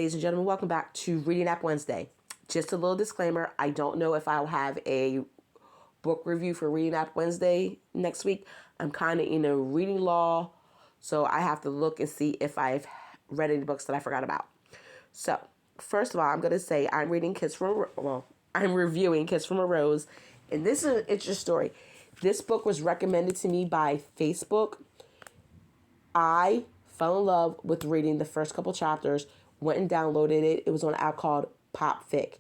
ladies and gentlemen. Welcome back to Reading App Wednesday. Just a little disclaimer, I don't know if I'll have a book review for Reading App Wednesday next week. I'm kind of in a reading lull, so I have to look and see if I've read any books that I forgot about. So, first of all, I'm going to say I'm reviewing Kiss from a Rose, and this is an interesting story. This book was recommended to me by Facebook. I fell in love with reading the first couple chapters, went and downloaded it. It was on an app called PopFic.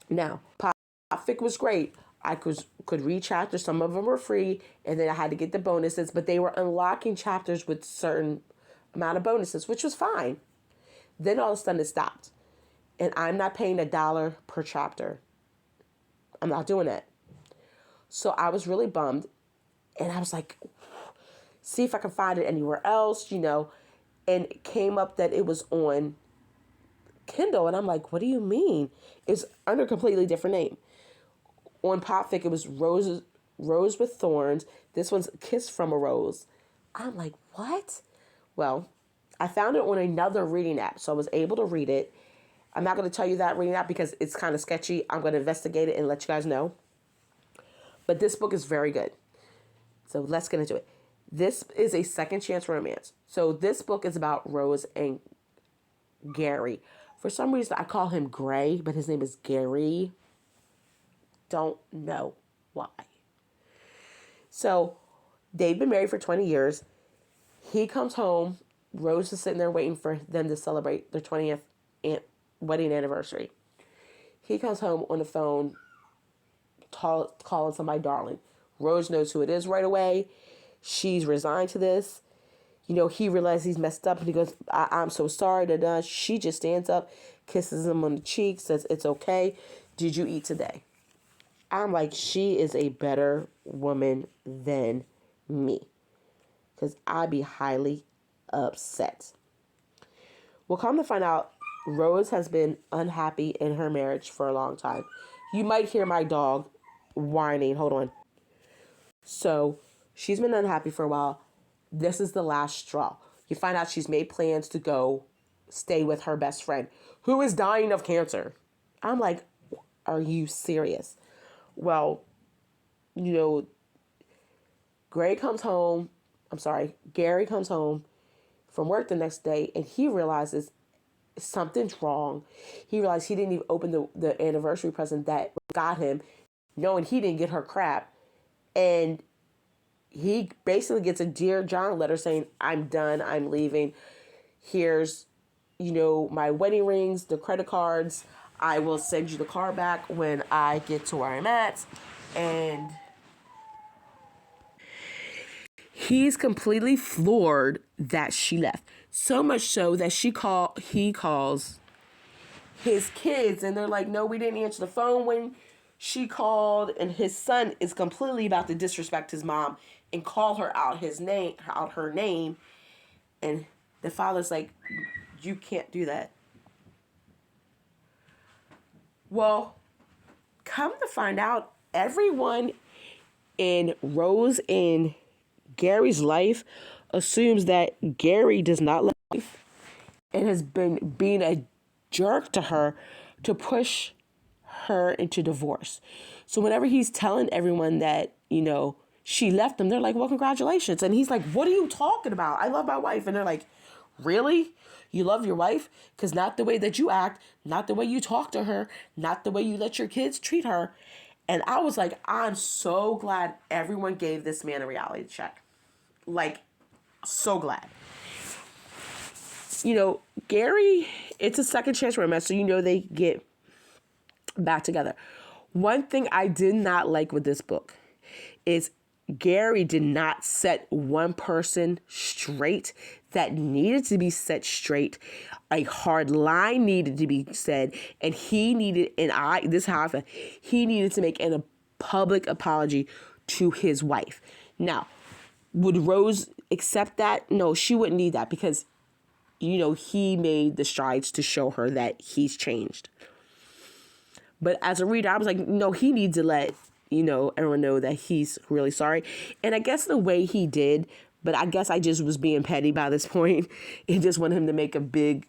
Now, PopFic was great. I could read chapters. Some of them were free, and then I had to get the bonuses, but they were unlocking chapters with certain amount of bonuses, which was fine. Then all of a sudden it stopped, and I'm not paying $1 per chapter. I'm not doing that. So I was really bummed, and I was like, see if I can find it anywhere else, and it came up that it was on Kindle, and I'm like, what do you mean? It's under a completely different name. On PopFic, it was Rose with Thorns. This one's Kiss from a Rose. I'm like, what? Well, I found it on another reading app, so I was able to read it. I'm not going to tell you that reading app because it's kind of sketchy. I'm going to investigate it and let you guys know. But this book is very good. So let's get into it. This is a second chance romance. So this book is about Rose and Gary. For some reason, I call him Gray, but his name is Gary. Don't know why. So they've been married for 20 years. He comes home. Rose is sitting there waiting for them to celebrate their 20th wedding anniversary. He comes home on the phone, calling somebody darling. Rose knows who it is right away. She's resigned to this. He realizes he's messed up, and he goes, I'm so sorry. She just stands up, kisses him on the cheek, says, it's okay. Did you eat today? I'm like, she is a better woman than me, because I'd be highly upset. Well, come to find out, Rose has been unhappy in her marriage for a long time. You might hear my dog whining. Hold on. So she's been unhappy for a while. This is the last straw. You find out she's made plans to go stay with her best friend, who is dying of cancer. I'm like, are you serious? Well, Gary comes home from work the next day, and he realizes something's wrong. He realized he didn't even open the anniversary present that got him, knowing he didn't get her crap. And he basically gets a Dear John letter saying, I'm done, I'm leaving. Here's, my wedding rings, the credit cards. I will send you the car back when I get to where I'm at. And he's completely floored that she left. So much so that he calls his kids, and they're like, no, we didn't answer the phone when she called. And his son is completely about to disrespect his mom and call her out her name. And the father's like, you can't do that. Well, come to find out, everyone in Rose and Gary's life assumes that Gary does not love her and has been being a jerk to her to push her into divorce. So whenever he's telling everyone that, she left him, they're like, well, congratulations. And he's like, what are you talking about? I love my wife. And they're like, really? You love your wife? Because not the way that you act, not the way you talk to her, not the way you let your kids treat her. And I was like, I'm so glad everyone gave this man a reality check. Like, so glad. Gary, it's a second chance romance, so they get back together. One thing I did not like with this book is Gary did not set one person straight that needed to be set straight. A hard line needed to be said, and he needed to make a public apology to his wife. Now, would Rose accept that? No, she wouldn't need that because, he made the strides to show her that he's changed. But as a reader, I was like, no, he needs to let, everyone know that he's really sorry. And I guess the way he did, but I guess I just was being petty by this point and just wanted him to make a big,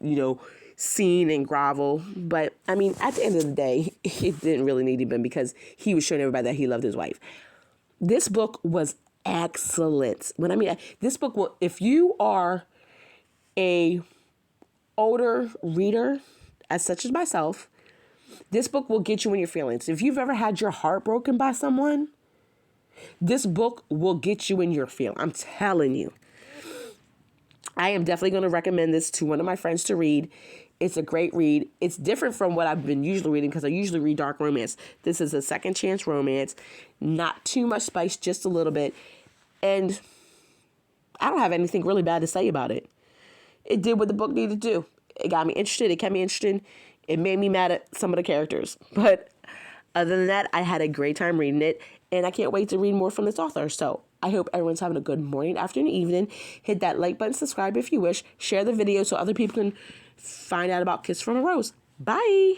scene and grovel. But I mean, at the end of the day, it didn't really need to be because he was showing everybody that he loved his wife. This book was excellent. When I mean, this book will, if you are a older reader, as such as myself, this book will get you in your feelings. If you've ever had your heart broken by someone, this book will get you in your feelings. I'm telling you. I am definitely going to recommend this to one of my friends to read. It's a great read. It's different from what I've been usually reading because I usually read dark romance. This is a second chance romance. Not too much spice, just a little bit. And I don't have anything really bad to say about it. It did what the book needed to do. It got me interested. It kept me interested. It made me mad at some of the characters. But other than that, I had a great time reading it. And I can't wait to read more from this author. So I hope everyone's having a good morning, afternoon, evening. Hit that like button, subscribe if you wish. Share the video so other people can find out about Kiss from a Rose. Bye.